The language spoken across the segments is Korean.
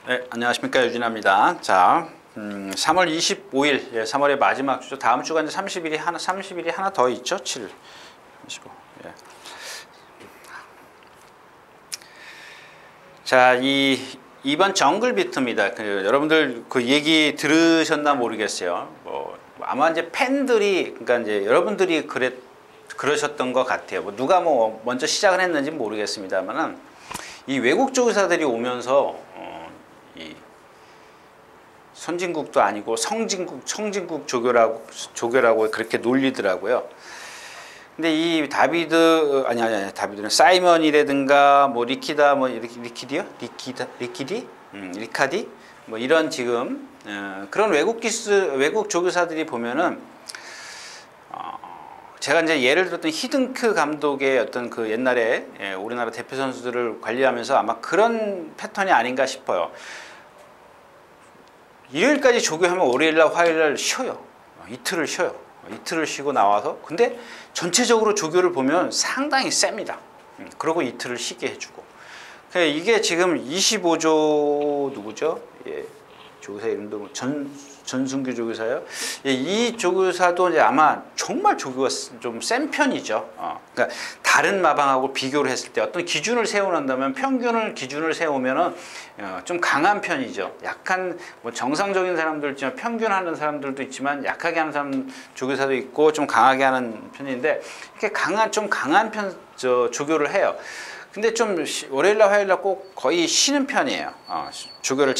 네, 안녕하십니까, 유진아입니다. 자, 3월 25일, 3월의 마지막 주죠. 다음 주가 이제 30일이 하나 더 있죠. 7, 35. 예. 자, 이번 정글 비트입니다. 여러분들 그 얘기 들으셨나 모르겠어요. 아마 이제 팬들이, 그러니까 이제 여러분들이 그러셨던 것 같아요. 누가 먼저 시작을 했는지 모르겠습니다만은 이 외국 조교사들이 오면서 이 선진국도 아니고 성진국 조교라고 그렇게 놀리더라고요. 근데 이 다비드는 사이먼이라든가 리카디 뭐 이런 지금 그런 외국 조교사들이 보면은 제가 이제 예를 들었던 히든크 감독의 어떤 그 옛날에 우리나라 대표 선수들을 관리하면서 아마 그런 패턴이 아닌가 싶어요. 일요일까지 조교하면 월요일날 화요일날 쉬어요. 이틀을 쉬어요. 이틀을 쉬고 나와서 근데 전체적으로 조교를 보면 상당히 셉니다. 그리고 이틀을 쉬게 해주고 이게 지금 25조 누구죠? 예, 조교사 이름도 전순규 조교사요. 예, 이 조교사도 이제 아마 정말 조교가 좀 센 편이죠. 그러니까 다른 마방하고 비교를 했을 때 어떤 기준을 세워놓는다면 기준을 세우면은 좀 강한 편이죠. 약간 뭐 정상적인 사람도 있지만 평균하는 사람들도 있지만 약하게 하는 사람 조교사도 있고 좀 강하게 하는 편인데 이렇게 좀 강한 조교를 해요. 근데 좀 월요일날 화요일날 꼭 거의 쉬는 편이에요. 조교를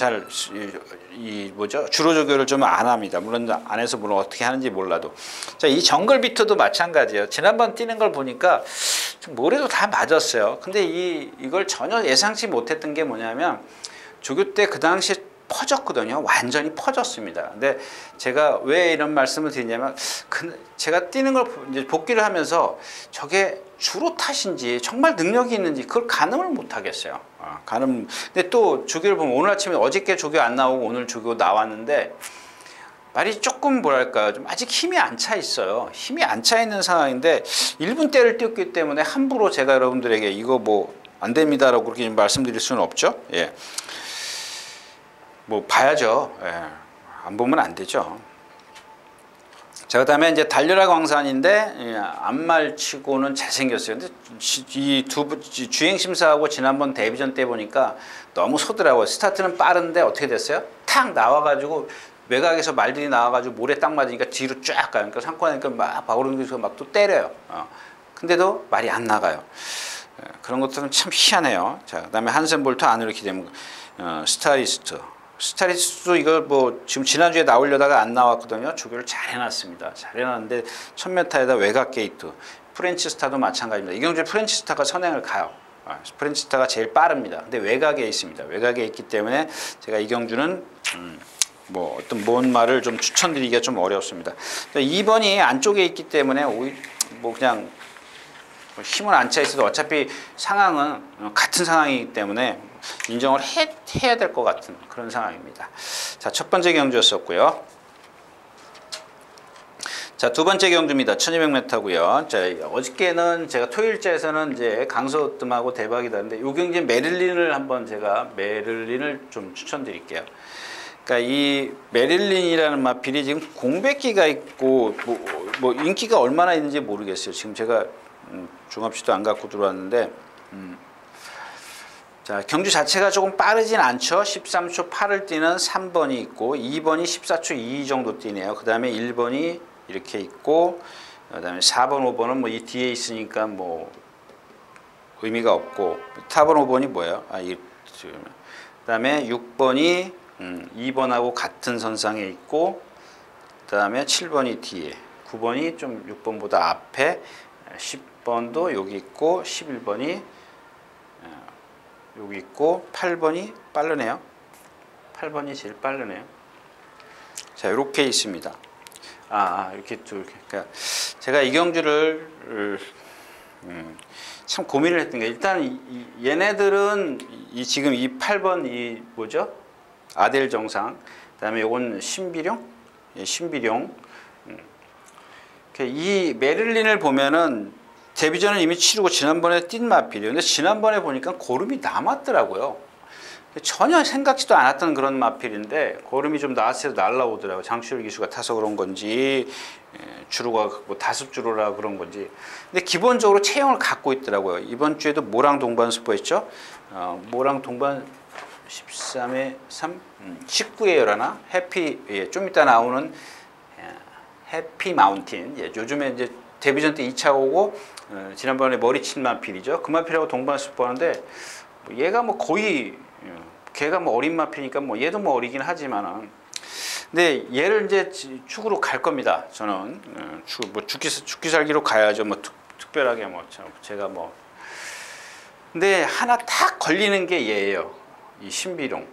주로 조교를 좀 안 합니다. 물론 안 해서 어떻게 하는지 몰라도. 자, 이 정글 비트도 마찬가지예요. 지난번 뛰는 걸 보니까 뭐래도 다 맞았어요. 근데 이걸 전혀 예상치 못했던 게 뭐냐면 조교 때 그 당시에 퍼졌거든요. 완전히 퍼졌습니다. 근데 제가 왜 이런 말씀을 드리냐면 제가 뛰는 걸 이제 복귀를 하면서 저게 주로 탓인지 정말 능력이 있는지 그걸 가늠을 못 하겠어요. 근데 또 조교를 보면 오늘 아침에 어저께 조교 안 나오고 오늘 조교 나왔는데 말이 조금 뭐랄까요, 좀 아직 힘이 안 차 있어요. 힘이 안 차 있는 상황인데 1분대를 뛰었기 때문에 함부로 제가 여러분들에게 이거 안 됩니다라고 그렇게 말씀드릴 수는 없죠. 예. 봐야죠. 예. 안 보면 안 되죠. 자, 그다음에 이제 달려라 광산인데 안말치고는 잘생겼어요. 근데 이 주행 심사하고 지난번 데뷔전 때 보니까 너무 소더라고요. 스타트는 빠른데 어떻게 됐어요? 탁 나와가지고 외곽에서 말들이 나와가지고 모래 딱 맞으니까 뒤로 쫙 가요. 그러니까 상권하니까 막 박오른쪽에서 막 또 때려요. 근데도 말이 안 나가요. 그런 것들은 참 희한해요. 자, 그다음에 한센 볼트 안으로 이렇게 되면 스타리스트도 이거 지금 지난주에 나오려다가 안 나왔거든요. 조교를 잘 해놨습니다. 잘 해놨는데 1000m에다 외곽 게이트. 프렌치 스타도 마찬가지입니다. 이경주의 프렌치 스타가 선행을 가요. 프렌치 스타가 제일 빠릅니다. 근데 외곽에 있습니다. 외곽에 있기 때문에 제가 이경주는 어떤 뭔 말을 좀 추천드리기가 좀 어렵습니다. 2번이 안쪽에 있기 때문에 그냥 힘은 안 차 있어도 어차피 상황은 같은 상황이기 때문에 인정을 해야 될 것 같은 그런 상황입니다. 자, 첫 번째 경주였었고요. 자, 두 번째 경주입니다. 1200m고요. 자, 어저께는 제가 토요일자에서는 이제 강서뜸하고 대박이다는데 이 경기에 메릴린을 좀 추천드릴게요. 그러니까 이 메릴린이라는 마필이 지금 공백기가 있고 인기가 얼마나 있는지 모르겠어요. 지금 제가 중합시도 안 갖고 들어왔는데 자, 경주 자체가 조금 빠르진 않죠. 13초 8을 뛰는 3번이 있고 2번이 14초 2 정도 뛰네요. 그 다음에 1번이 이렇게 있고 그 다음에 4번 5번은 이 뒤에 있으니까 의미가 없고 4번 5번이 뭐예요? 그 다음에 6번이 2번하고 같은 선상에 있고 그 다음에 7번이 뒤에 9번이 좀 6번보다 앞에 10번도 여기 있고 11번이 여기 있고 8번이 빠르네요. 8번이 제일 빠르네요. 자, 이렇게 있습니다. 이렇게 그러니까 제가 이 경주를 참 고민을 했던 게 일단 얘네들은 지금 이 8번 뭐죠? 아델 정상. 그다음에 요건 신비룡. 예, 신비룡. 이 메릴린을 보면은 데뷔전을 이미 치르고 지난번에 뛴 마필이에요. 근데 지난번에 보니까 고름이 남았더라고요. 전혀 생각지도 않았던 그런 마필인데 걸음이 좀 나왔을 때 날라오더라고요. 장출혈 기수가 타서 그런 건지 주로가 뭐 다습주로라 그런 건지. 근데 기본적으로 체형을 갖고 있더라고요. 이번 주에도 모랑 동반수보 했죠. 모랑 동반 13회 3 19회여라나 해피, 예, 좀 이따 나오는 해피 마운틴. 예, 요즘에 이제 데뷔전 때 2차 오고 지난번에 머리 친 마필이죠. 그 마필하고 동반수보 하는데 얘가 뭐 거의, 걔가 뭐 어린 마필이니까 뭐 얘도 뭐 어리긴 하지만은, 근데 얘를 이제 축으로 갈 겁니다. 저는 뭐 죽기 살기로 가야죠. 뭐 특별하게 뭐 제가 뭐, 근데 하나 딱 걸리는 게 얘예요. 이 신비룡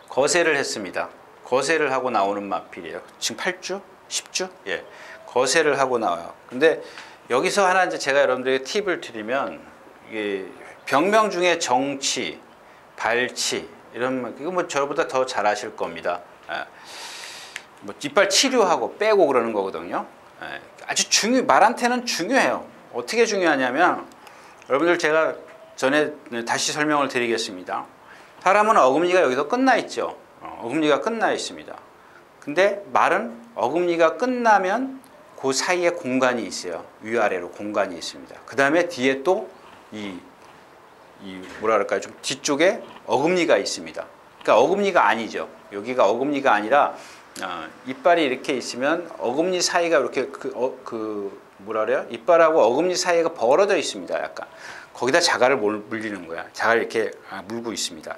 거세를 했습니다. 거세를 하고 나오는 마필이에요. 지금 8주, 10주, 예, 거세를 하고 나와요. 근데 여기서 하나 이제 제가 여러분들에게 팁을 드리면, 이게 병명 중에 정치, 발치 이런, 이거 뭐 저보다 더 잘 아실 겁니다. 예. 뭐 이빨 치료하고 빼고 그러는 거거든요. 예. 아주 말한테는 중요해요. 어떻게 중요하냐면, 여러분들 제가 전에 다시 설명을 드리겠습니다. 사람은 어금니가 여기서 끝나 있죠. 어금니가 끝나 있습니다. 근데 말은 어금니가 끝나면 그 사이에 공간이 있어요. 위아래로 공간이 있습니다. 그 다음에 뒤에 또 뭐라 그럴까요? 좀 뒤쪽에 어금니가 있습니다. 그러니까 어금니가 아니죠. 여기가 어금니가 아니라 이빨이 이렇게 있으면 어금니 사이가 이렇게 뭐라 그래요? 이빨하고 어금니 사이가 벌어져 있습니다. 약간 거기다 자갈을 물리는 거야. 자갈을 이렇게 물고 있습니다.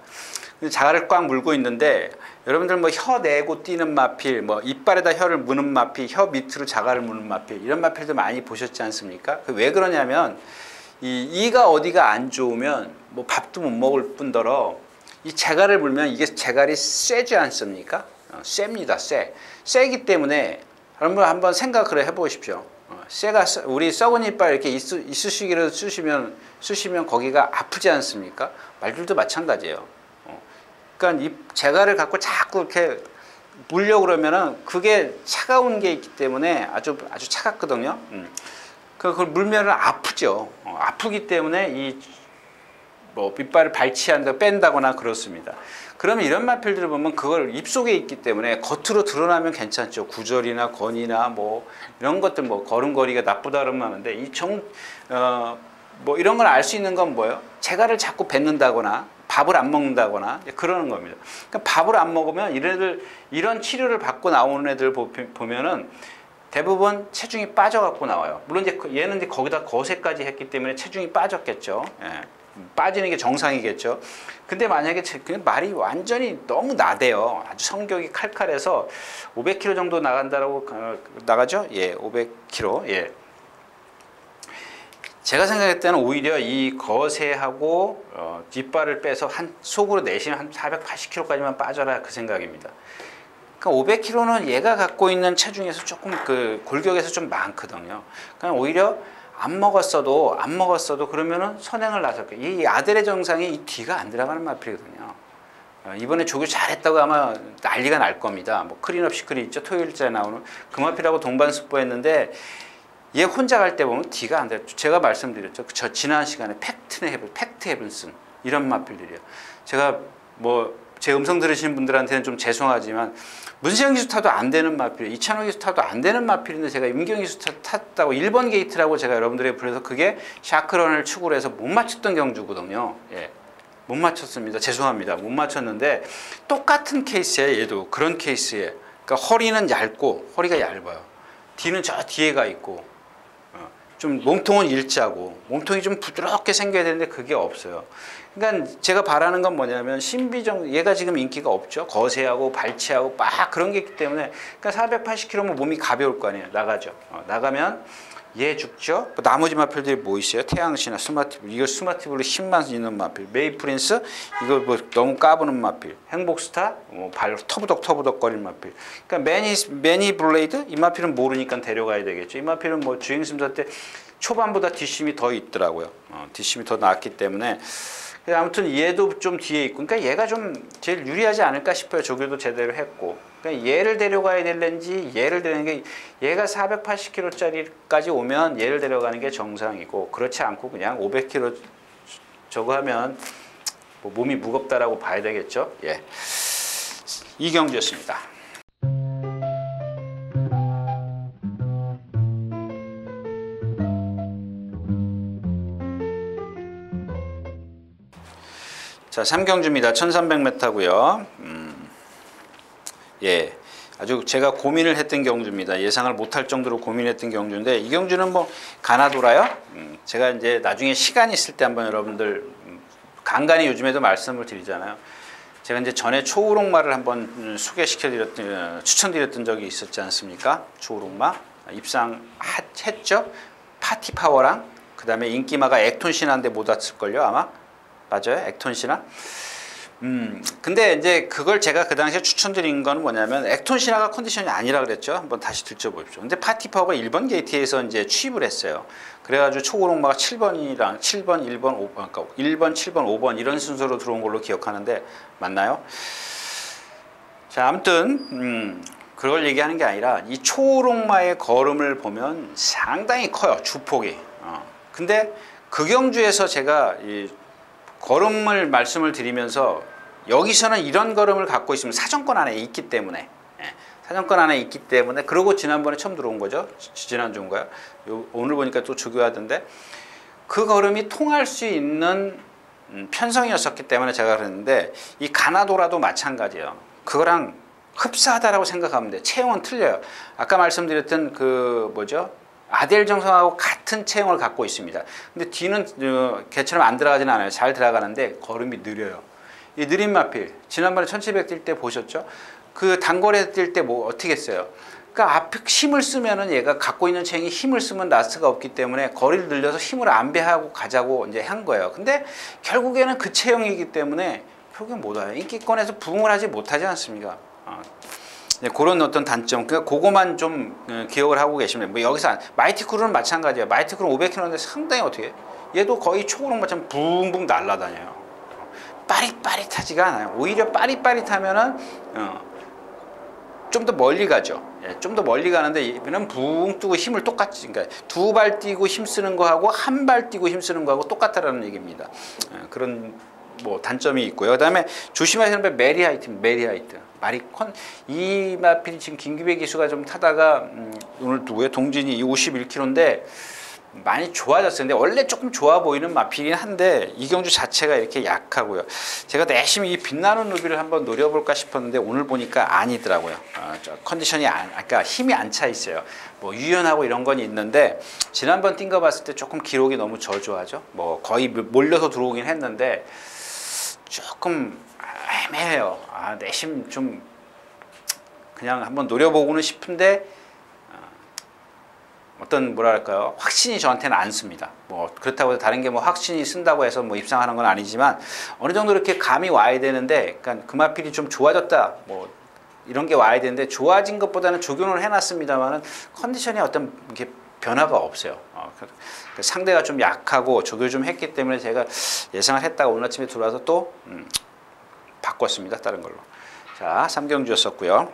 근데 자갈을 꽉 물고 있는데, 여러분들 뭐 혀 내고 뛰는 마필, 뭐 이빨에다 혀를 무는 마필, 혀 밑으로 자갈을 무는 마필, 이런 마필도 많이 보셨지 않습니까? 왜 그러냐면, 이가 어디가 안 좋으면 뭐 밥도 못 먹을 뿐더러 이 자갈을 물면 이게 자갈이 쎄지 않습니까? 셉니다. 세기 때문에 여러분 한번 생각을 해보십시오. 쇠가, 우리 썩은 이빨 이렇게 이쑤시개로 쑤시면 거기가 아프지 않습니까? 말들도 마찬가지예요. 그러니까 이 자갈을 갖고 자꾸 이렇게 물려고 그러면은 그게 차가운 게 있기 때문에 아주 차갑거든요. 그걸 물면은 아프죠. 아프기 때문에 뭐 이빨을 발치한다, 뺀다거나 그렇습니다. 그러면 이런 마필들을 보면 그걸 입속에 있기 때문에 겉으로 드러나면 괜찮죠. 구절이나 건이나 뭐 이런 것들, 뭐 걸음걸이가 나쁘다 그러면 하는데, 뭐 이런 걸 알 수 있는 건 뭐예요? 자갈을 자꾸 뱉는다거나 밥을 안 먹는다거나 그러는 겁니다. 그러니까 밥을 안 먹으면 이런 치료를 받고 나오는 애들 보면은 대부분 체중이 빠져갖고 나와요. 물론 이제 얘는 이제 거기다 거세까지 했기 때문에 체중이 빠졌겠죠. 예. 빠지는 게 정상이겠죠. 근데 만약에 말이 완전히 너무 나대요. 아주 성격이 칼칼해서 500kg 정도 나간다라고 나가죠. 예, 500kg. 예. 제가 생각할 때는 오히려 이 거세하고 뒷발을 빼서 속으로 내쉬면 한 480kg까지만 빠져라, 그 생각입니다. 그러니까 500kg는 얘가 갖고 있는 체중에서 조금 골격에서 좀 많거든요. 그냥 오히려 안 먹었어도 그러면은 선행을 나설 거예요. 이 아들의 정상이 이 뒤가 안 들어가는 마필이거든요. 이번에 조교 잘했다고 아마 난리가 날 겁니다. 뭐 클린업 시크릿 있죠. 토요일째 나오는 그 마필하고 동반수보했는데, 얘 혼자 갈 때 보면 뒤가 안 돼요. 제가 말씀드렸죠. 저 지난 시간에 팩트 헤븐슨 이런 마필들이에요. 제가 뭐 제 음성 들으시는 분들한테는 좀 죄송하지만 문세영 기수 타도 안 되는 마필, 이찬호 기수 타도 안 되는 마필인데 제가 임경 기수 탔다고 1번 게이트라고 제가 여러분들에게 불러서 그게 샤크런을 축으로 해서 못 맞췄던 경주거든요. 예. 못 맞췄습니다. 죄송합니다. 못 맞췄는데 똑같은 케이스에, 얘도 그런 케이스에, 그러니까 허리는 얇고 허리가 얇아요. 뒤는 저 뒤에가 있고 좀 몸통은 일자고 몸통이 좀 부드럽게 생겨야 되는데 그게 없어요. 그러니까 제가 바라는 건 뭐냐면 얘가 지금 인기가 없죠. 거세하고 발치하고 막 그런 게 있기 때문에, 그러니까 480kg면 몸이 가벼울 거 아니에요. 나가죠. 나가면 얘 죽죠. 나머지 마필들이 뭐 있어요? 태양시나 스마티블, 이거 스마티블로 힘만 있는 마필, 메이프린스, 이거 뭐 너무 까부는 마필, 행복스타, 뭐 발 터부덕 거리는 마필. 그러니까 매니 블레이드, 이 마필은 모르니까 데려가야 되겠죠. 이 마필은 뭐 주행심사 때 초반보다 뒷심이 더 있더라고요. 뒷심이 더 나았기 때문에. 아무튼 얘도 좀 뒤에 있고, 그러니까 얘가 좀 제일 유리하지 않을까 싶어요. 조교도 제대로 했고. 그러니까 얘를 데려가야 될는지, 얘를 데려가는 게, 얘가 480kg짜리까지 오면 얘를 데려가는 게 정상이고, 그렇지 않고 그냥 500kg 저거 하면 뭐 몸이 무겁다라고 봐야 되겠죠. 예. 이경주였습니다. 자, 삼경주입니다. 1300m고요. 예. 아주 제가 고민을 했던 경주입니다. 예상을 못할 정도로 고민했던 경주인데, 이 경주는 뭐 가나도라요. 제가 이제 나중에 시간이 있을 때 한번 여러분들 간간히 요즘에도 말씀을 드리잖아요. 제가 이제 전에 초우롱마를 한번 추천드렸던 적이 있었지 않습니까? 초우롱마 입상했죠. 파티파워랑 그 다음에 인기마가 액톤신화인데 못 왔을걸요 아마. 맞아요, 액톤신화. 근데 이제 그걸 제가 그 당시에 추천드린 건 뭐냐면, 액톤신화가 컨디션이 아니라 그랬죠. 한번 다시 들춰보십시오. 근데 파티파워가 1번 게이트에서 이제 취입을 했어요. 그래가지고 초고롱마가 7번이랑 7번, 1번, 5번, 그러니까 1번, 7번, 5번 이런 순서로 들어온 걸로 기억하는데 맞나요? 자, 아무튼 그걸 얘기하는 게 아니라 이 초롱마의 걸음을 보면 상당히 커요, 주폭이. 근데 그 경주에서 제가 이 걸음을 말씀을 드리면서, 여기서는 이런 걸음을 갖고 있으면 사정권 안에 있기 때문에, 사정권 안에 있기 때문에, 그러고 지난번에 처음 들어온 거죠. 지난주인가요? 오늘 보니까 또 조교하던데, 그 걸음이 통할 수 있는 편성이었었기 때문에 제가 그랬는데, 이 가나도라도 마찬가지예요. 그거랑 흡사하다라고 생각하면 돼요. 체형은 틀려요. 아까 말씀드렸던 그 뭐죠? 아델 정성하고 같은 체형을 갖고 있습니다. 근데 뒤는 걔처럼 안 들어가진 않아요. 잘 들어가는데 걸음이 느려요. 이 느린 마필, 지난번에 1700 뛸 때 보셨죠? 그 단거리에 뛸 때 뭐 어떻게 했어요? 그러니까 앞에 힘을 쓰면은, 얘가 갖고 있는 체형이 힘을 쓰면 라스트가 없기 때문에 거리를 늘려서 힘을 안배하고 가자고 이제 한 거예요. 근데 결국에는 그 체형이기 때문에 표기 못 와요. 인기권에서 부응을 하지 못하지 않습니까? 네, 그런 어떤 단점, 그러니까 그거만 좀 기억을 하고 계시면, 뭐 여기서 마이티 크루는 마찬가지예요. 마이티 크루는 500km인데 상당히 어떻게, 얘도 거의 초고롱마처럼 붕붕 날아다녀요. 빠릿빠릿하지가 않아요. 오히려 빠릿빠릿하면은 좀 더 멀리 가죠. 예, 좀 더 멀리 가는데 얘는 붕 뜨고 힘을 똑같이, 그러니까 두 발 뛰고 힘 쓰는 거하고 한 발 뛰고 힘 쓰는 거하고 똑같다라는 얘기입니다. 그런 뭐 단점이 있고요. 그다음에 조심하셔야 할 메리하이트. 마리콘, 이 마필이 지금 김기배 기수가 좀 타다가 오늘 누구예요? 동진이 51km인데 많이 좋아졌어요. 근데 원래 조금 좋아 보이는 마필이긴 한데 이 경주 자체가 이렇게 약하고요. 제가 열심히 이 빛나는 루비를 한번 노려볼까 싶었는데 오늘 보니까 아니더라고요. 컨디션이 그러니까 힘이 안 차 있어요. 뭐 유연하고 이런 건 있는데, 지난번 뛴 거 봤을 때 조금 기록이 너무 저조하죠. 뭐 거의 몰려서 들어오긴 했는데 조금 애매해요. 내심 좀 그냥 한번 노려보고는 싶은데 어떤 뭐랄까요, 확신이 저한테는 안 씁니다. 뭐 그렇다고 해서 다른 게 뭐 확신이 쓴다고 해서 뭐 입상하는 건 아니지만, 어느 정도 이렇게 감이 와야 되는데, 그러니까 그 마필이 좀 좋아졌다 뭐 이런 게 와야 되는데, 좋아진 것보다는 적용을 해놨습니다만은 컨디션이 어떤 이렇게 변화가 없어요. 상대가 좀 약하고 조교 좀 했기 때문에 제가 예상을 했다가 오늘 아침에 들어와서 또 바꿨습니다. 다른 걸로. 자, 3경주였었고요.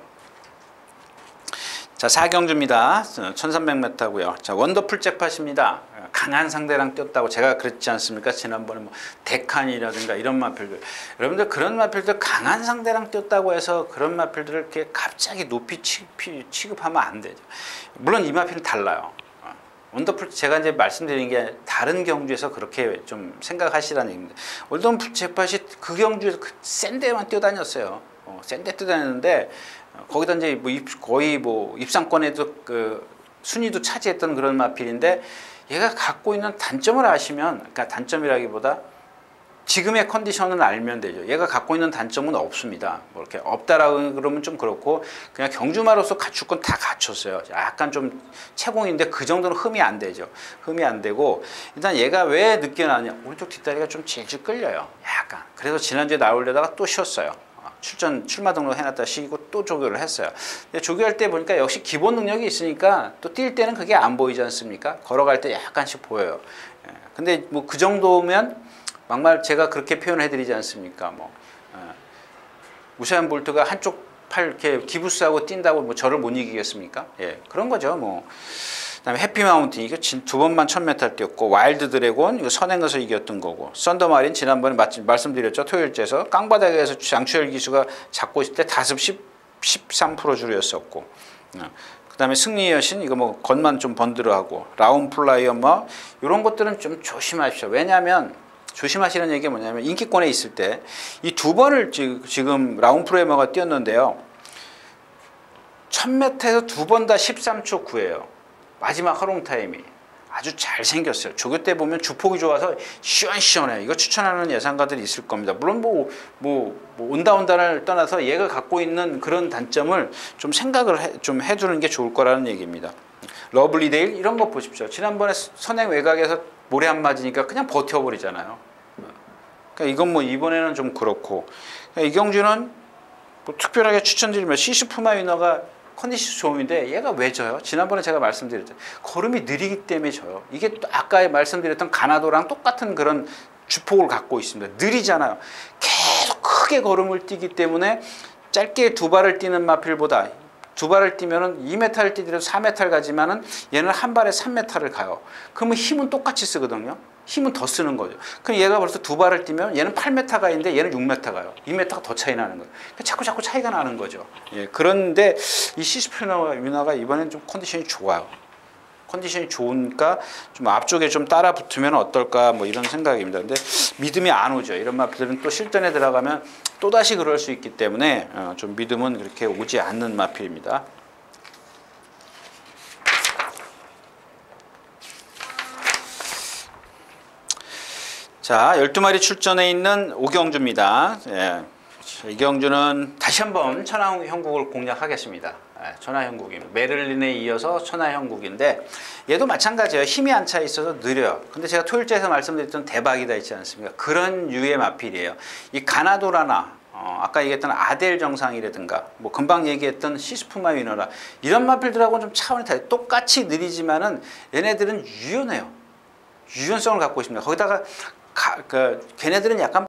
자, 4경주입니다. 1300m고요. 자, 원더풀 잭팟입니다. 강한 상대랑 뛰었다고 제가 그랬지 않습니까? 지난번에 뭐 데칸이라든가 이런 마필들. 여러분들 그런 마필들 강한 상대랑 뛰었다고 해서 그런 마필들을 이렇게 갑자기 높이 취급하면 안 되죠. 물론 이 마필은 달라요. 원더풀, 제가 이제 말씀드린 게 다른 경주에서 그렇게 좀 생각하시라는 얘기입니다. 원더풀 잭팟이 그 경주에서 센 데만 뛰어다녔어요. 센 데 뛰어다녔는데 거기다 이제 뭐 거의 뭐 입상권에도 그 순위도 차지했던 그런 마필인데, 얘가 갖고 있는 단점을 아시면, 그러니까 단점이라기보다 지금의 컨디션을 알면 되죠. 얘가 갖고 있는 단점은 없습니다. 뭐 이렇게 없다라고 그러면 좀 그렇고, 그냥 경주마로서 갖출 건 다 갖췄어요. 약간 좀 채공인데 그 정도는 흠이 안 되죠. 흠이 안 되고, 일단 얘가 왜 늦게 나왔냐, 오른쪽 뒷다리가 좀 질질 끌려요. 약간. 그래서 지난주에 나오려다가 또 쉬었어요. 출마 등록 해놨다 쉬고 또 조교를 했어요. 근데 조교할 때 보니까 역시 기본 능력이 있으니까 또 뛸 때는 그게 안 보이지 않습니까? 걸어갈 때 약간씩 보여요. 근데 뭐 그 정도면 막말 제가 그렇게 표현을 해드리지 않습니까? 뭐 우사인 볼트가 한쪽 팔 이렇게 기부스하고 뛴다고 뭐 저를 못 이기겠습니까? 예, 그런 거죠. 뭐 그다음에 해피마운틴 이거 두 번만 1000m 뛰었고, 와일드 드래곤 이거 선행에서 이겼던 거고, 썬더마린 지난번에 말씀드렸죠. 토요일째에서 깡바닥에서 장추열 기수가 잡고 있을 때 다습 13% 줄이었었고, 그다음에 승리의 여신 이거 뭐 겉만 좀 번드러하고, 라운 플라이어 뭐 이런 것들은 좀 조심하십시오. 왜냐하면 조심하시는 얘기가 뭐냐면 인기권에 있을 때 이 두 번을 지금 라운 플라이어가 뛰었는데요. 1000m에서 두 번 다 13초 9예요. 마지막 허롱 타임이 아주 잘 생겼어요. 조교 때 보면 주폭이 좋아서 시원시원해. 이거 추천하는 예상가들이 있을 겁니다. 물론 온다를 떠나서 얘가 갖고 있는 그런 단점을 좀 생각을 좀 해두는 게 좋을 거라는 얘기입니다. 러블리데일 이런 거 보십시오. 지난번에 선행 외곽에서 모래 안 맞으니까 그냥 버텨버리잖아요. 그러니까 이건 뭐 이번에는 좀 그렇고, 그러니까 이경주는 뭐 특별하게 추천드리면 시슈프마 위너가 컨디션 좋은데 얘가 왜 져요? 지난번에 제가 말씀드렸죠. 걸음이 느리기 때문에 져요. 이게 또 아까 말씀드렸던 가나도랑 똑같은 그런 주폭을 갖고 있습니다. 느리잖아요. 계속 크게 걸음을 뛰기 때문에 짧게 두 발을 뛰는 마필보다 두 발을 뛰면은 2m를 뛰더라도 4m 가지만은 얘는 한 발에 3m를 가요. 그러면 힘은 똑같이 쓰거든요. 힘은 더 쓰는 거죠. 그럼 얘가 벌써 두 발을 뛰면 얘는 8m 가는데 얘는 6m 가요. 2m가 더 차이 나는 거예요. 자꾸 차이가 나는 거죠. 예, 그런데 이 시스프나 위너가 이번엔 좀 컨디션이 좋아요. 컨디션이 좋으니까 좀 앞쪽에 좀 따라 붙으면 어떨까 뭐 이런 생각입니다. 근데 믿음이 안 오죠. 이런 마필들은 또 실전에 들어가면 또다시 그럴 수 있기 때문에 좀 믿음은 그렇게 오지 않는 마필입니다. 자, 12마리 출전해 있는 오경주입니다. 예, 이경주는 다시 한번 천하형국을 공략하겠습니다. 예, 천하형국입니다. 메를린에 이어서 천하형국인데 얘도 마찬가지예요. 힘이 안 차 있어서 느려요. 근데 제가 토요일째에서 말씀드렸던 대박이다 있지 않습니까? 그런 유의 마필이에요. 이 가나도라나 아까 얘기했던 아델 정상이라든가 뭐 금방 얘기했던 시스프마 위너라 이런 마필들하고는 좀 차원이 달라요. 똑같이 느리지만은 얘네들은 유연해요. 유연성을 갖고 있습니다. 거기다가 걔네들은 약간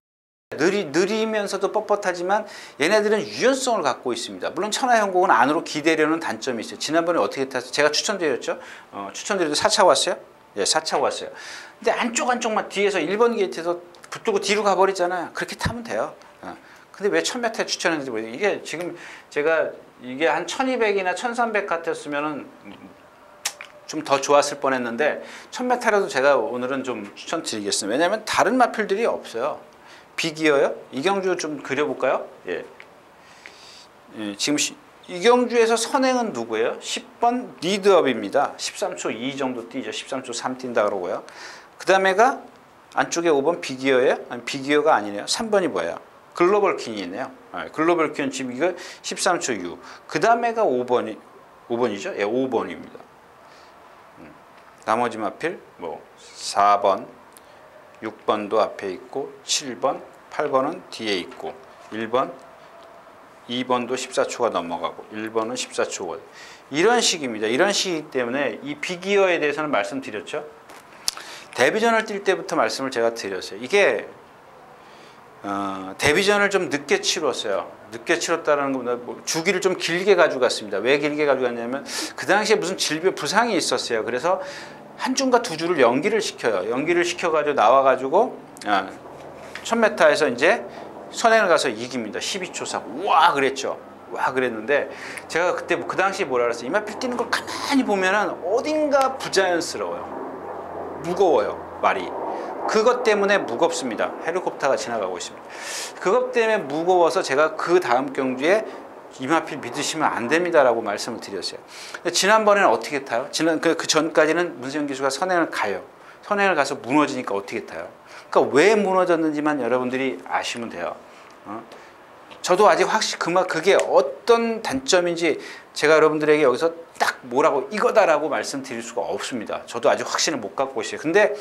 느리면서도 뻣뻣하지만 얘네들은 유연성을 갖고 있습니다. 물론 천하형국은 안으로 기대려는 단점이 있어요. 지난번에 어떻게 탔어요? 제가 추천드렸죠? 추천드려도 4차 왔어요? 예, 4차 왔어요. 근데 안쪽만 뒤에서 1번 게이트에서 붙들고 뒤로 가버리잖아요. 그렇게 타면 돼요. 근데 왜 1000m에 추천했는지 모르겠어요. 이게 지금 제가 이게 한 1200이나 1300 같았으면은 좀 더 좋았을 뻔했는데 1000m라도 제가 오늘은 좀 추천드리겠습니다. 왜냐하면 다른 마필들이 없어요. 비기어요? 이경주 좀 그려볼까요? 예. 예, 지금 이경주에서 선행은 누구예요? 10번 리드업입니다. 13초 2 정도 뛰죠. 13초 3 뛴다 그러고요. 그 다음에가 안쪽에 5번 비기어예요? 아니 비기어가 아니네요. 3번이 뭐예요? 글로벌 퀸이네요. 글로벌 퀸 지금 이거 13초 6. 그 다음에가 5번이죠? 예, 5번입니다. 나머지 마필 뭐 4번, 6번도 앞에 있고 7번, 8번은 뒤에 있고 1번, 2번도 14초가 넘어가고 1번은 14초가 이런 식입니다. 이런 식이기 때문에 이 비기어에 대해서는 말씀드렸죠. 데뷔전을 뛸 때부터 말씀을 제가 드렸어요. 이게 데뷔전을 좀 늦게 치렀어요. 늦게 치렀다는 것보다 뭐 주기를 좀 길게 가져갔습니다. 왜 길게 가져갔냐면 그 당시에 무슨 질병 부상이 있었어요. 그래서 한 주인가 두 주를 연기를 시켜요. 연기를 시켜가지고 나와가지고 1000m에서 이제 선행을 가서 이깁니다. 12초 4. 와 그랬죠. 와 그랬는데 제가 그때 그 당시에 뭐라 그랬어요. 이 마필 뛰는 걸 가만히 보면은 어딘가 부자연스러워요. 무거워요. 말이. 그것 때문에 무겁습니다. 헬리콥터가 지나가고 있습니다. 그것 때문에 무거워서 제가 그 다음 경주에 이마필 믿으시면 안 됩니다라고 말씀을 드렸어요. 근데 지난번에는 어떻게 타요? 그 전까지는 문세영 기수가 선행을 가요. 선행을 가서 무너지니까 어떻게 타요? 그러니까 왜 무너졌는지만 여러분들이 아시면 돼요. 저도 아직 확실히 그게 어떤 단점인지 제가 여러분들에게 여기서 딱 뭐라고 이거다라고 말씀드릴 수가 없습니다. 저도 아직 확신을 못 갖고 있어요. 근데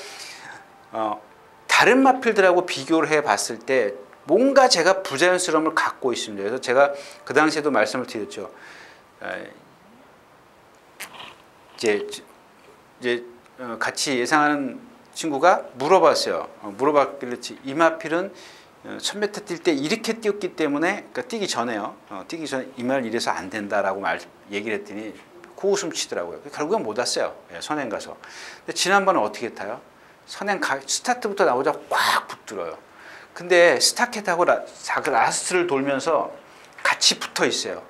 다른 마필들하고 비교를 해 봤을 때 뭔가 제가 부자연스러움을 갖고 있습니다. 그래서 제가 그 당시에도 말씀을 드렸죠. 이제 같이 예상하는 친구가 물어봤어요. 물어봤길래 이 마필은 1000m 뛸 때 이렇게 뛰었기 때문에, 그러니까 뛰기 전에요. 뛰기 전에 이 말 이래서 안 된다라고 얘기를 했더니 코웃음 치더라고요. 결국엔 못 왔어요. 예, 선행 가서. 근데 지난번은 어떻게 타요? 선행 스타트부터 나오자 꽉 붙들어요. 근데 스타켓하고 라스트를 돌면서 같이 붙어 있어요.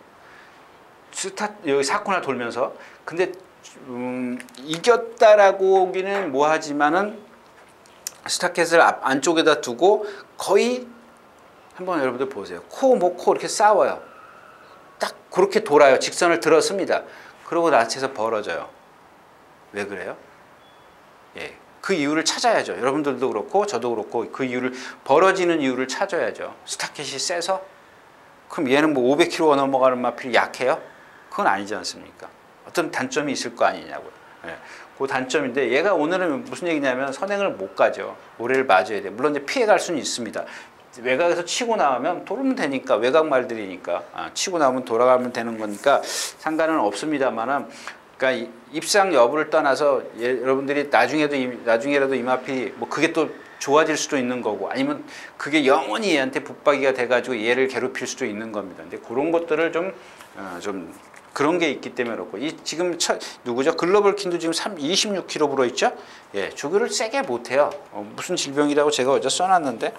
여기 4코너 돌면서. 근데 이겼다라고 오기는 뭐하지만은 스타켓을 안쪽에다 두고 거의 한번 여러분들 보세요. 코 이렇게 싸워요. 딱 그렇게 돌아요. 직선을 들었습니다. 그러고 라스트에서 벌어져요. 왜 그래요? 예, 그 이유를 찾아야죠. 여러분들도 그렇고 저도 그렇고 그 이유를 벌어지는 이유를 찾아야죠. 스타켓이 세서? 그럼 얘는 뭐 500km 넘어가는 마필이 약해요? 그건 아니지 않습니까? 어떤 단점이 있을 거 아니냐고요. 예, 그 단점인데 얘가 오늘은 무슨 얘기냐면 선행을 못 가죠. 모래를 맞아야 돼. 물론 이제 피해갈 수는 있습니다. 외곽에서 치고 나오면 돌으면 되니까 외곽 말들이니까 치고 나오면 돌아가면 되는 거니까 상관은 없습니다만은 그러니까 입상 여부를 떠나서 여러분들이 나중에라도 이 마필이 뭐 그게 또 좋아질 수도 있는 거고 아니면 그게 영원히 얘한테 붙박이가 돼가지고 얘를 괴롭힐 수도 있는 겁니다. 근데 그런 것들을 좀 그런 게 있기 때문에 그렇고 지금 누구죠? 글로벌 킨도 지금 26kg 불어 있죠? 예, 조교를 세게 못해요. 무슨 질병이라고 제가 어제 써놨는데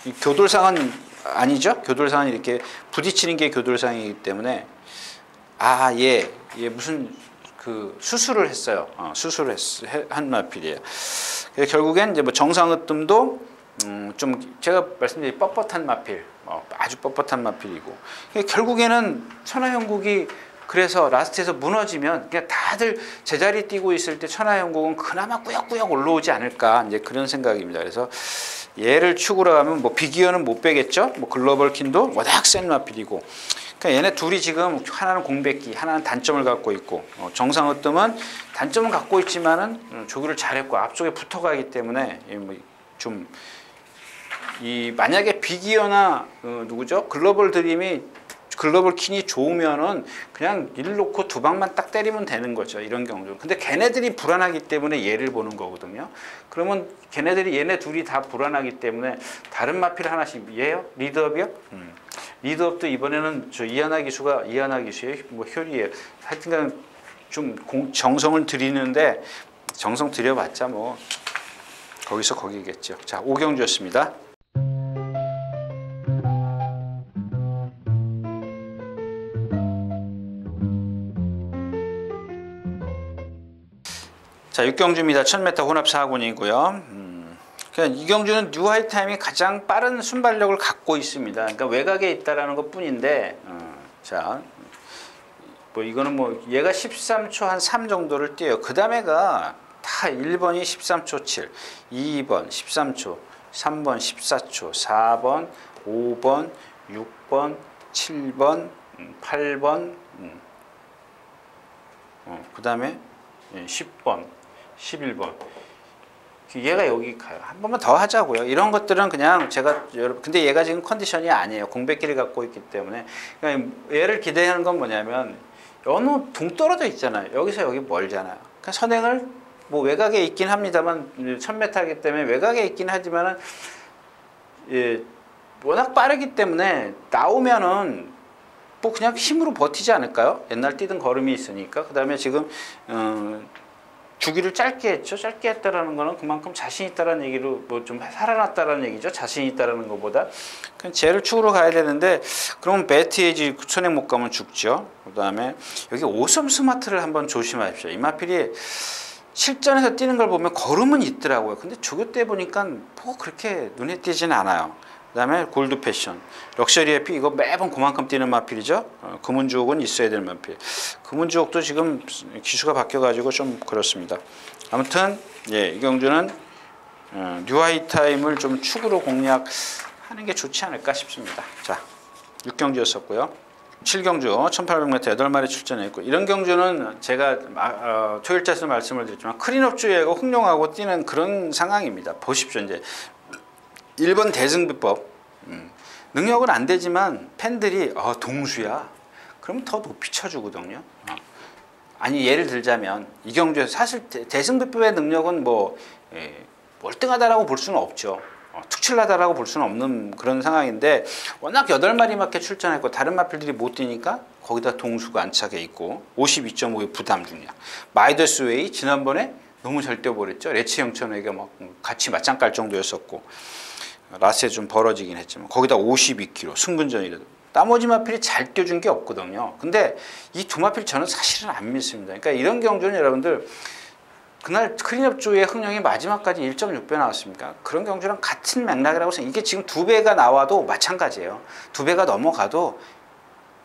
이 교돌상은 아니죠? 교돌상은 이렇게 부딪히는 게 교돌상이기 때문에 얘 무슨 그 수술을 했어요. 수술을 한 마필이에요. 결국엔 이제 뭐 정상으뜸도 좀 제가 말씀드린 뻣뻣한 마필, 아주 뻣뻣한 마필이고 결국에는 천하영국이 그래서 라스트에서 무너지면 그냥 다들 제자리 뛰고 있을 때 천하영국은 그나마 꾸역꾸역 올라오지 않을까 이제 그런 생각입니다. 그래서 얘를 축으로 하면 뭐 비기어는 못 빼겠죠. 뭐 글로벌 킨도 워낙 센 마필이고. 그러니까 얘네 둘이 지금 하나는 공백기, 하나는 단점을 갖고 있고 정상으뜸은 단점을 갖고 있지만은 조교를 잘했고 앞쪽에 붙어가기 때문에 좀 만약에 비기어나 누구죠? 글로벌 드림이 글로벌 킨이 좋으면은 그냥 일 놓고 두 방만 딱 때리면 되는 거죠. 이런 경우도. 근데 걔네들이 불안하기 때문에 얘를 보는 거거든요. 그러면 얘네 둘이 다 불안하기 때문에 다른 마필 하나씩 얘요? 리드업이요? 리드업도 이번에는 이하나 기수예요? 뭐 효리예요. 하여튼간 좀 정성을 들이는데 정성 들여봤자 뭐 거기서 거기겠죠. 자, 오경주였습니다. 자, 육경주입니다. 1000m 혼합 4군이고요. 그러니까 이경주는 뉴하이 타임이 가장 빠른 순발력을 갖고 있습니다. 그러니까 외곽에 있다라는 것 뿐인데, 자, 뭐 이거는 뭐 얘가 13초 한 3 정도를 뛰어요. 그 다음에가 다 1번이 13초 7, 2번 13초, 3번 14초, 4번, 5번, 6번, 7번, 8번, 그 다음에 10번, 11번. 얘가 여기 가요. 한 번만 더 하자고요. 이런 것들은 그냥 근데 얘가 지금 컨디션이 아니에요. 공백기를 갖고 있기 때문에. 그러니까 얘를 기대하는 건 뭐냐면, 어느 둥 떨어져 있잖아요. 여기서 여기 멀잖아요. 그러니까 선행을 뭐 외곽에 있긴 합니다만, 1000m이기 때문에 외곽에 있긴 하지만은, 워낙 빠르기 때문에 나오면은 뭐 그냥 힘으로 버티지 않을까요? 옛날 뛰던 걸음이 있으니까. 그 다음에 지금, 주기를 짧게 했죠. 짧게 했다라는 거는 그만큼 자신 있다라는 얘기로 뭐 좀 살아났다라는 얘기죠. 자신 있다라는 것보다. 그냥 쟤를 축으로 가야 되는데, 그러면 배트에지 선행 못 가면 죽죠. 그 다음에 여기 오섬 스마트를 한번 조심하십시오. 이 마필이 실전에서 뛰는 걸 보면 걸음은 있더라고요. 근데 조교 때 보니까 뭐 그렇게 눈에 띄지는 않아요. 그 다음에 골드 패션, 럭셔리 해피, 이거 매번 그만큼 뛰는 마필이죠. 금은주옥은 있어야 될 마필. 금은주옥도 지금 기수가 바뀌어가지고 좀 그렇습니다. 아무튼 이경주는 뉴하이 타임을 좀 축으로 공략하는 게 좋지 않을까 싶습니다. 자, 6경주였었고요. 7경주 1800m 8마리 출전했고, 이런 경주는 제가 토요일자에서 말씀을 드렸지만 클린업 주의하고 흥룡하고 뛰는 그런 상황입니다. 보십시오. 이제 1번 대승비법, 능력은 안 되지만 팬들이 동수야 그럼 더 높이 쳐주거든요. 아니, 예를 들자면 이경주에서 사실 대승비법의 능력은 뭐 월등하다라고 볼 수는 없죠. 특출나다라고 볼 수는 없는 그런 상황인데 워낙 8마리밖에 출전했고 다른 마필들이 못 뛰니까 거기다 동수가 안착해 있고 52.5의 부담 중량. 마이더스웨이 지난번에 너무 잘 뛰어버렸죠. 레츠 영천에게 막 같이 맞짱 깔 정도였었고 라스에 좀 벌어지긴 했지만 거기다 52kg 승분전이라도 나머지 마필이 잘 뛰어준 게 없거든요. 근데 이 두 마필 저는 사실은 안 믿습니다. 그러니까 이런 경주는 여러분들 그날 클린업조의 흥령이 마지막까지 1.6배 나왔습니까? 그런 경주랑 같은 맥락이라고 생각해요. 이게 지금 2배가 나와도 마찬가지예요. 2배가 넘어가도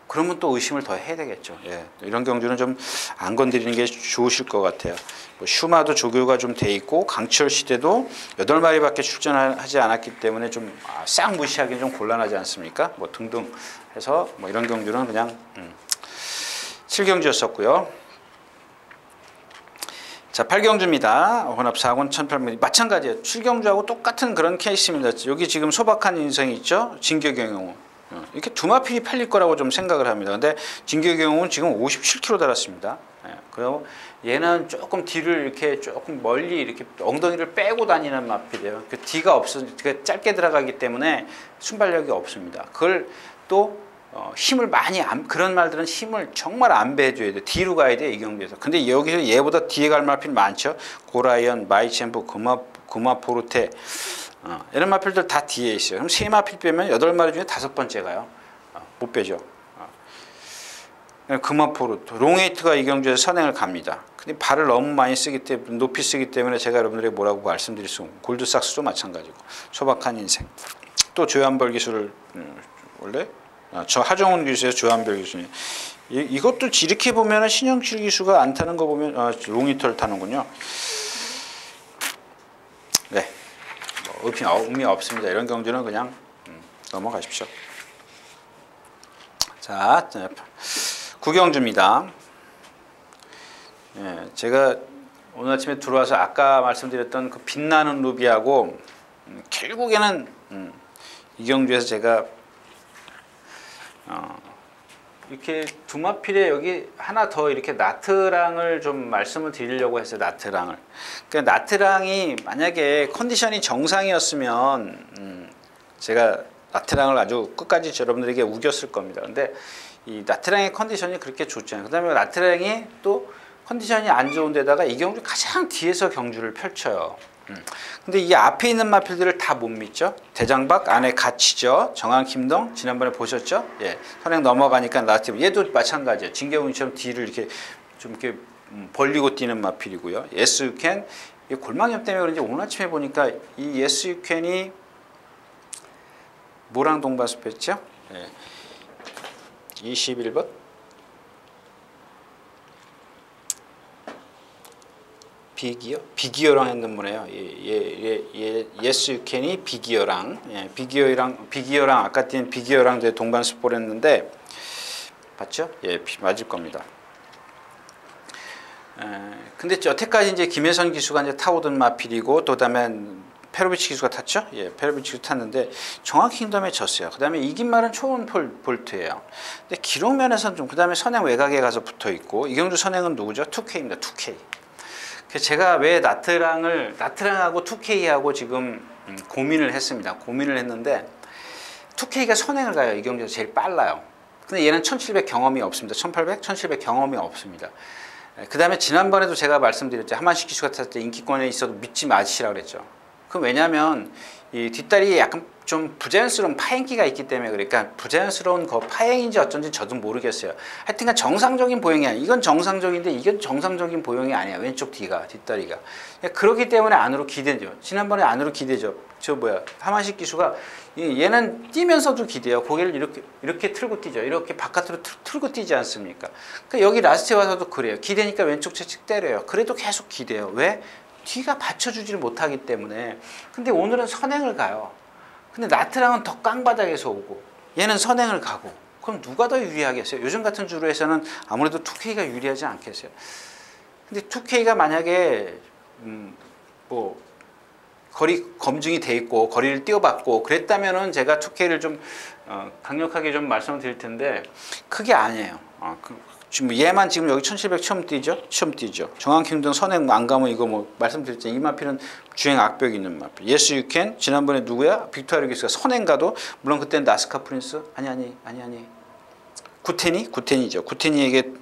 그러면 또 의심을 더 해야 되겠죠. 예, 이런 경주는 좀 안 건드리는 게 좋으실 것 같아요. 뭐 슈마도 조교가 좀 돼 있고 강철 시대도 8마리밖에 출전하지 않았기 때문에 좀 싹 무시하기는 좀 곤란하지 않습니까? 뭐 등등 해서 뭐 이런 경주는 그냥 7경주였었고요. 자, 8경주입니다. 혼합 4군 1800 마찬가지예요. 7경주하고 똑같은 그런 케이스입니다. 여기 지금 소박한 인성이 있죠. 진격경영은 이렇게 두 마필이 팔릴 거라고 좀 생각을 합니다. 근데 진격경영은 지금 57kg 달았습니다. 그리고 얘는 조금 뒤를 이렇게 조금 멀리 이렇게 엉덩이를 빼고 다니는 마필이에요. 그 뒤가 짧게 들어가기 때문에 순발력이 없습니다. 그걸 또 힘을 많이 그런 말들은 힘을 정말 안 배줘야 돼. 뒤로 가야 돼, 이 경기에서. 근데 여기서 얘보다 뒤에 갈 마필 많죠. 고라이언, 마이쳔프, 금화포르테 이런 마필들 다 뒤에 있어요. 그럼 3마필 빼면 8마리 중에 5번째 가요. 못 빼죠. 금화포르테, 롱에이트가 이 경주에서 선행을 갑니다. 근데 발을 너무 많이 쓰기 때문에 높이 쓰기 때문에 제가 여러분들에게 뭐라고 말씀드릴 수 없고 골드삭스도 마찬가지고 소박한 인생. 또 조한벌 기술을 원래 저 하정훈 기수의 조한별 기수님. 이것도 이렇게 보면 신영칠 기수가 안 타는 거 보면 롱히터를 타는군요. 네, 뭐 의미 없습니다. 이런 경주는 그냥 넘어가십시오. 자, 9경주입니다. 예, 제가 오늘 아침에 들어와서 아까 말씀드렸던 그 빛나는 루비하고 결국에는 이 경주에서 제가 이렇게 두 마필에 여기 하나 더 이렇게 나트랑을 좀 말씀을 드리려고 했어요. 나트랑을. 그러니까 나트랑이 만약에 컨디션이 정상이었으면 제가 나트랑을 아주 끝까지 여러분들에게 우겼을 겁니다. 근데 이 나트랑의 컨디션이 그렇게 좋지 않아요. 그 다음에 나트랑이 또 컨디션이 안 좋은 데다가 이 경주 가장 뒤에서 경주를 펼쳐요. 근데 이 앞에 있는 마필들을 다 못 믿죠. 대장박 안에 갇히죠. 정한킴동 지난번에 보셨죠. 예, 선행 넘어가니까 라티브 얘도 마찬가지예요. 진경훈처럼 뒤를 이렇게 좀 이렇게 벌리고 뛰는 마필이고요. 예스 유캔 골망염 때문에 그런지 오늘 아침에 보니까 이 예스 유캔이 뭐랑 동반습했죠? 예, 21번 비기어랑 했는 분이에요. 예스 유캔이 비기어랑 비기어랑 아까 뛴 비기어랑 동반 스포를 했는데 봤죠? 예, 맞을 겁니다. 근데 여태까지 이제 김혜선 기수가 이제 타오던 마필이고 또 그다음에 페로비치 기수가 탔죠? 예, 페로비치 기수 탔는데 정확히 킹덤에 졌어요. 그다음에 이긴 말은 초원 볼트예요. 근데 기록 면에서는 좀 그다음에 선행 외곽에 가서 붙어 있고 이경주 선행은 누구죠? 2K입니다. 2K. 제가 왜 나트랑하고 2K하고 지금 고민을 했습니다. 고민을 했는데 2K가 선행을 가요. 이 경주에서 제일 빨라요. 근데 얘는 1700 경험이 없습니다. 1800, 1700 경험이 없습니다. 그 다음에 지난번에도 제가 말씀드렸죠. 하만식 기수가 탔을 때 인기권에 있어도 믿지 마시라고 그랬죠. 그럼 왜냐하면 이 뒷다리에 약간 좀 부자연스러운 파행기가 있기 때문에 그러니까 부자연스러운 거 파행인지 어쩐지 저도 모르겠어요. 하여튼간 정상적인 보형이 아니에요. 이건 정상적인데 이건 정상적인 보형이 아니야. 왼쪽 뒤가 뒷다리가. 그렇기 때문에 안으로 기대죠. 지난번에 안으로 기대죠. 하만식 기수가 얘는 뛰면서도 기대요. 고개를 이렇게 틀고 뛰죠. 이렇게 바깥으로 틀고 뛰지 않습니까? 그러니까 여기 라스트에 와서도 그래요. 기대니까 왼쪽 채찍 때려요. 그래도 계속 기대요. 왜? 뒤가 받쳐주지를 못하기 때문에. 근데 오늘은 선행을 가요. 근데 나트랑은 더 깡바닥에서 오고 얘는 선행을 가고 그럼 누가 더 유리하겠어요? 요즘 같은 주로에서는 아무래도 2K가 유리하지 않겠어요? 근데 2K가 만약에 뭐 거리 검증이 돼 있고 거리를 뛰어봤고 그랬다면은 제가 2K를 좀 강력하게 좀 말씀을 드릴 텐데 그게 아니에요. 지금 얘만 지금 여기 1700 처음 뛰죠? 처음 뛰죠. 정한킹등 선행 안 가면 이거 뭐 말씀드렸잖아요. 이 마필은 주행 악벽이 있는 마필. Yes you can. 지난번에 누구야? 빅토리아 루기스가 선행 가도 물론 그때는 나스카 프린스 아니. 구테니죠. 구테니에게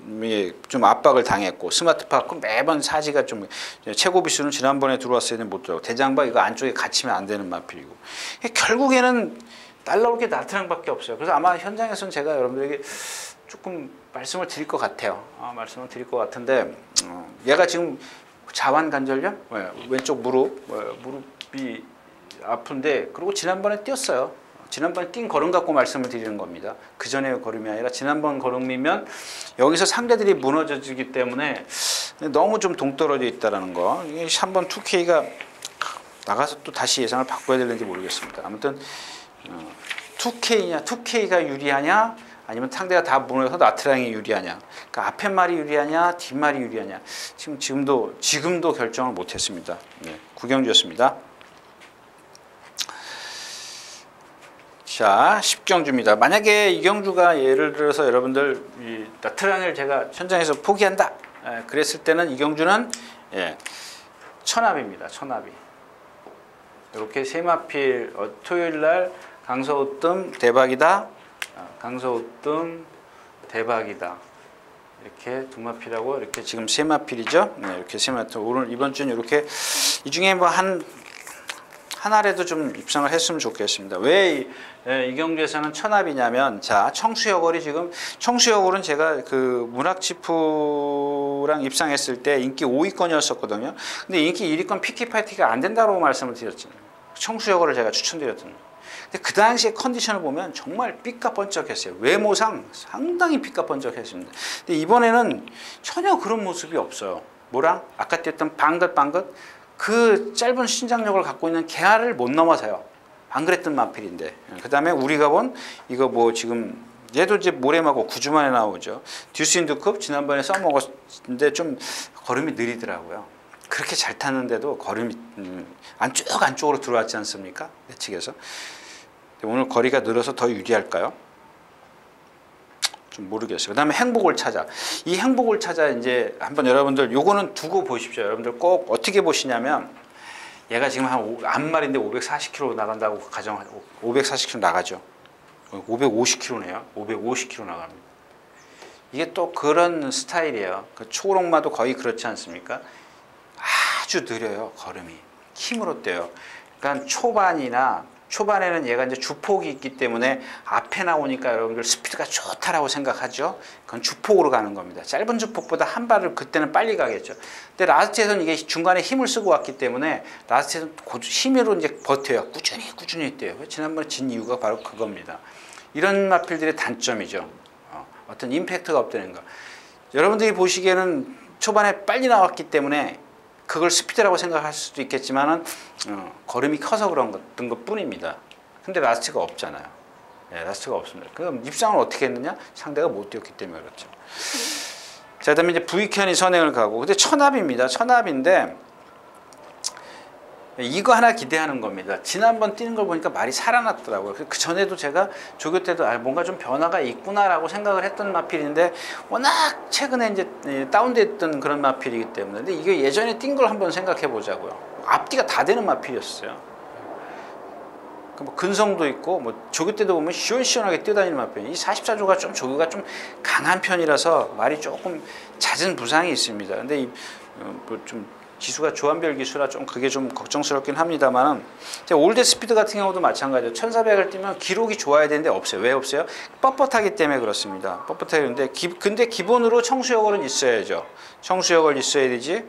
좀 압박을 당했고 스마트파크 매번 사지가 좀 최고 비수는 지난번에 들어왔어야 되는 못 들어가고 대장바 이거 안쪽에 갇히면 안 되는 마필이고 결국에는 날라올 게 나트랑밖에 없어요. 그래서 아마 현장에서는 제가 여러분들에게 조금 말씀을 드릴 것 같아요. 말씀을 드릴 것 같은데 얘가 지금 자완 관절염 왼쪽 무릎이 아픈데 그리고 지난번에 뛰었어요. 지난번 뛴 걸음 갖고 말씀을 드리는 겁니다. 그 전에 걸음이 아니라 지난번 걸음이면 여기서 상대들이 무너져지기 때문에 너무 좀 동떨어져 있다는 거. 이게 한번 2K가 나가서 또 다시 예상을 바꿔야 되는지 모르겠습니다. 아무튼 2K가 유리하냐 아니면 상대가 다 무너져서 나트랑이 유리하냐. 그러니까 앞에 말이 유리하냐 뒷말이 유리하냐. 지금도 결정을 못했습니다. 네, 구경주였습니다. 자, 10경주입니다. 만약에 이경주가 예를 들어서 여러분들 이 나트랑을 제가 현장에서 포기한다. 그랬을 때는 이경주는 천합입니다. 천합이. 이렇게 세마필 토요일 날 강서우뜸 대박이다. 강서우뜸 대박이다. 이렇게 두 마필하고 이렇게 지금 세 마필이죠. 네, 이렇게 세 마필. 오늘 이번 주는 이렇게 이 중에 뭐 하나라도 좀 입상을 했으면 좋겠습니다. 왜 이경주에서는 천합이냐면 자 청수여걸이 지금 청수여걸은 제가 그 문학지푸랑 입상했을 때 인기 5위권이었었거든요. 근데 인기 1위권 피키파이티가 안 된다고 말씀을 드렸잖아요. 청수여걸을 제가 추천드렸잖아요. 근데 그 당시에 컨디션을 보면 정말 삐까번쩍했어요. 외모상 상당히 삐까번쩍했습니다. 근데 이번에는 전혀 그런 모습이 없어요. 뭐랑 아까 뛰었던 방긋방긋 그 짧은 신장력을 갖고 있는 개화를 못 넘어서요. 안 그랬던 마필인데. 그 다음에 우리가 본 이거 뭐 지금 얘도 이제 모레마고 9주 만에 나오죠. 듀스인드급 지난번에 써먹었는데 좀 걸음이 느리더라고요. 그렇게 잘 탔는데도 걸음이 안쪽으로 들어왔지 않습니까? 예측에서. 오늘 거리가 늘어서 더 유리할까요? 좀 모르겠어요. 그 다음에 행복을 찾아. 이 행복을 찾아 이제 한번 여러분들 요거는 두고 보십시오. 여러분들 꼭 어떻게 보시냐면 얘가 지금 한 앞말인데 540km 나간다고 가정하고 540km 나가죠. 550km네요. 550km 나갑니다. 이게 또 그런 스타일이에요. 그 초록마도 거의 그렇지 않습니까? 아주 느려요. 걸음이. 힘으로 뛰어요. 그러니까 초반에는 얘가 이제 주폭이 있기 때문에 앞에 나오니까 여러분들 스피드가 좋다라고 생각하죠. 그건 주폭으로 가는 겁니다. 짧은 주폭보다 한 발을 그때는 빨리 가겠죠. 근데 라스트에서는 이게 중간에 힘을 쓰고 왔기 때문에 라스트에서는 힘으로 이제 버텨요. 꾸준히 뛰어요. 지난번에 진 이유가 바로 그겁니다. 이런 마필들의 단점이죠. 어떤 임팩트가 없다는 거. 여러분들이 보시기에는 초반에 빨리 나왔기 때문에 그걸 스피드라고 생각할 수도 있겠지만은 걸음이 커서 그런 것 뿐입니다. 근데 라스트가 없잖아요. 라스트가 없습니다. 그럼 입상을 어떻게 했느냐? 상대가 못 뛰었기 때문에 그렇죠. 자, 그다음에 이제 부익현이 선행을 가고, 근데 천합입니다. 천합인데 이거 하나 기대하는 겁니다. 지난번 뛰는 걸 보니까 말이 살아났더라고요. 그 전에도 제가 조교 때도 뭔가 좀 변화가 있구나라고 생각을 했던 마필인데 워낙 최근에 이제 다운됐던 그런 마필이기 때문에 근데 이게 예전에 뛴 걸 한번 생각해 보자고요. 앞뒤가 다 되는 마필이었어요. 뭐 근성도 있고 뭐 조교 때도 보면 시원시원하게 뛰어다니는 마필. 이 44조가 좀 조교가 좀 강한 편이라서 말이 조금 잦은 부상이 있습니다. 근데 좀 기수가 조한별 기수라 좀 그게 좀 걱정스럽긴 합니다만은 올드 스피드 같은 경우도 마찬가지예요. 1400을 뛰면 기록이 좋아야 되는데 없어요. 왜 없어요? 뻣뻣하기 때문에 그렇습니다. 뻣뻣하게 근데 기본으로 청수여걸은 있어야죠. 청수여걸 있어야 되지.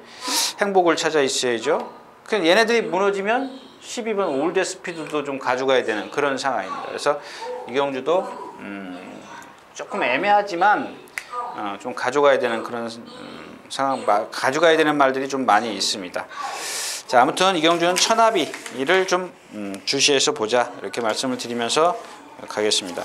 행복을 찾아 있어야죠. 그냥 얘네들이 무너지면 12번 올드 스피드도 좀 가져가야 되는 그런 상황입니다. 그래서 이경주도 조금 애매하지만 좀 가져가야 되는 그런 상황, 가져가야 되는 말들이 좀 많이 있습니다. 자, 아무튼 이경주는 천합이를 좀 주시해서 보자 이렇게 말씀을 드리면서 가겠습니다.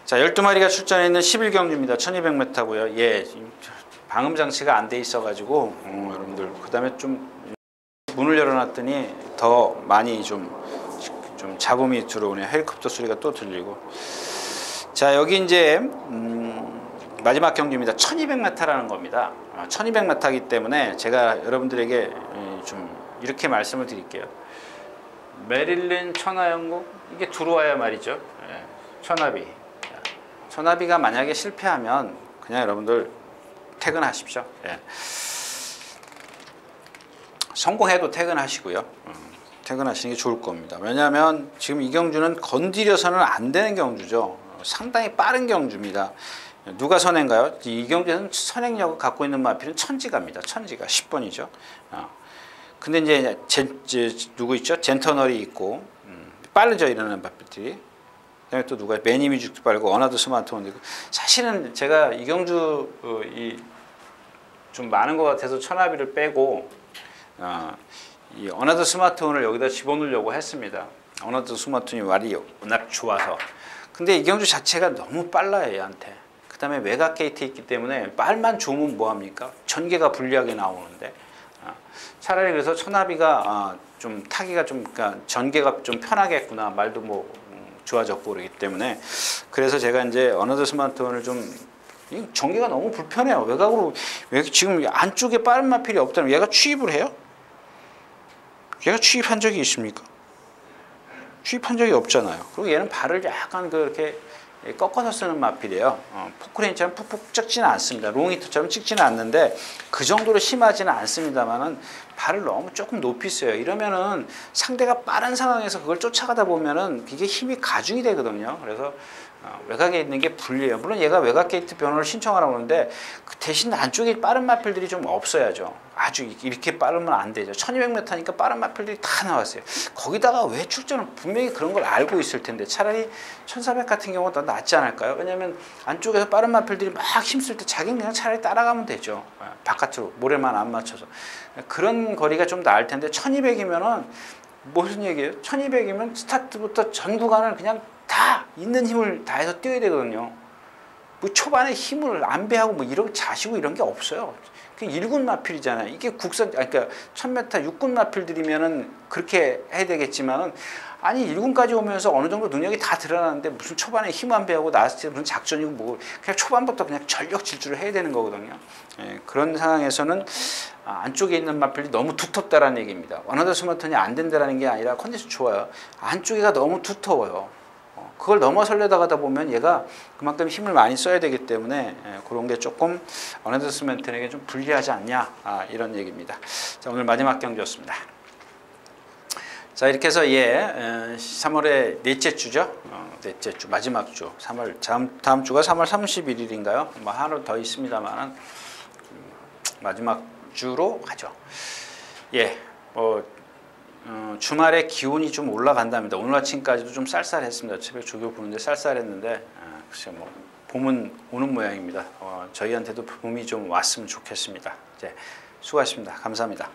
자, 12마리가 출전해 있는 11경주입니다. 1200m고요. 예, 방음 장치가 안 돼 있어 가지고 여러분들 그다음에 좀 문을 열어놨더니 더 많이 좀 잡음이 들어오네요. 헬리콥터 소리가 또 들리고. 자, 여기 이제 마지막 경주입니다. 1200m라는 겁니다. 1200m이기 때문에 제가 여러분들에게 좀 이렇게 말씀을 드릴게요. 메릴린 천하영국 이게 들어와야 말이죠. 천하비. 천하비가 만약에 실패하면 그냥 여러분들 퇴근하십시오. 성공해도 퇴근하시고요. 퇴근하시는 게 좋을 겁니다. 왜냐하면 지금 이 경주는 건드려서는 안 되는 경주죠. 상당히 빠른 경주입니다. 누가 선행가요? 이 경주에서는 선행력을 갖고 있는 마필은 천지가입니다. 천지가 10번이죠. 근데 이제 누구 있죠? 젠터널이 있고 빠르죠, 일어나는 마필들이. 그다음에 또 누가 매니뮤직도 빠르고 어나더 스마트온도 있고. 사실은 제가 이 경주 좀 많은 것 같아서 천하비를 빼고 이 어나더 스마트온을 여기다 집어넣으려고 했습니다. 어나더 스마트온이 말이 워낙 좋아서. 근데 이 경주 자체가 너무 빨라요, 얘한테. 그 다음에 외곽 게이트 있기 때문에 말만 좋으면 뭐합니까? 전개가 불리하게 나오는데. 차라리 그래서 천하비가 좀 타기가 좀, 그러니까 전개가 좀 편하겠구나. 말도 뭐 좋아졌고 그러기 때문에. 그래서 제가 이제 어나더 스마트온을 좀, 이 전개가 너무 불편해요. 외곽으로, 지금 안쪽에 빠른 마필이 없다면 얘가 취입을 해요? 얘가 취입한 적이 있습니까? 취입한 적이 없잖아요. 그리고 얘는 발을 약간 그렇게 꺾어서 쓰는 마필이에요. 포크레인처럼 푹푹 찍지는 않습니다. 롱히터처럼 찍지는 않는데 그 정도로 심하지는 않습니다만은 발을 너무 조금 높이 써요. 이러면은 상대가 빠른 상황에서 그걸 쫓아가다 보면은 이게 힘이 가중이 되거든요. 그래서 외곽에 있는 게 불리해요. 물론 얘가 외곽 게이트 변호를 신청하라고 하는데 그 대신 안쪽에 빠른 마필들이 좀 없어야죠. 아주 이렇게 빠르면 안 되죠. 1200m니까 빠른 마필들이 다 나왔어요. 거기다가 왜 출전을 분명히 그런 걸 알고 있을 텐데 차라리 1400 같은 경우가 더 낫지 않을까요? 왜냐하면 안쪽에서 빠른 마필들이 막 힘쓸 때 자기는 그냥 차라리 따라가면 되죠. 바깥으로 모래만 안 맞춰서. 그런 거리가 좀 나을 텐데 1200이면은 무슨 얘기예요? 1200이면 스타트부터 전 구간을 그냥 다 있는 힘을 다해서 뛰어야 되거든요. 뭐 초반에 힘을 안배하고 뭐 이런 자시고 이런 게 없어요. 그 1군 마필이잖아요. 이게 국산, 그러니까 1000m 6군 마필들이면은 그렇게 해야 되겠지만은 아니 1군까지 오면서 어느 정도 능력이 다 드러나는데 무슨 초반에 힘 안배하고 나왔을 때 무슨 작전이고 뭐 그냥 초반부터 그냥 전력 질주를 해야 되는 거거든요. 그런 상황에서는 안쪽에 있는 마필이 너무 두텁다라는 얘기입니다. 어나더 스마트온이 안 된다라는 게 아니라 컨디션 좋아요. 안쪽에가 너무 두터워요. 그걸 넘어서려다 가다 보면 얘가 그만큼 힘을 많이 써야 되기 때문에 그런 게 조금 어나더 스마트온에게 좀 불리하지 않냐 이런 얘기입니다. 자, 오늘 마지막 경주였습니다. 자, 이렇게 해서 3월의 넷째 주죠. 넷째 주, 마지막 주. 다음 주가 3월 31일인가요? 뭐 하루 더 있습니다만은 마지막 주로 가죠. 주말에 기온이 좀 올라간답니다. 오늘 아침까지도 좀 쌀쌀했습니다. 새벽 조교 보는데 쌀쌀했는데 글쎄 뭐 봄은 오는 모양입니다. 저희한테도 봄이 좀 왔으면 좋겠습니다. 수고하셨습니다. 감사합니다.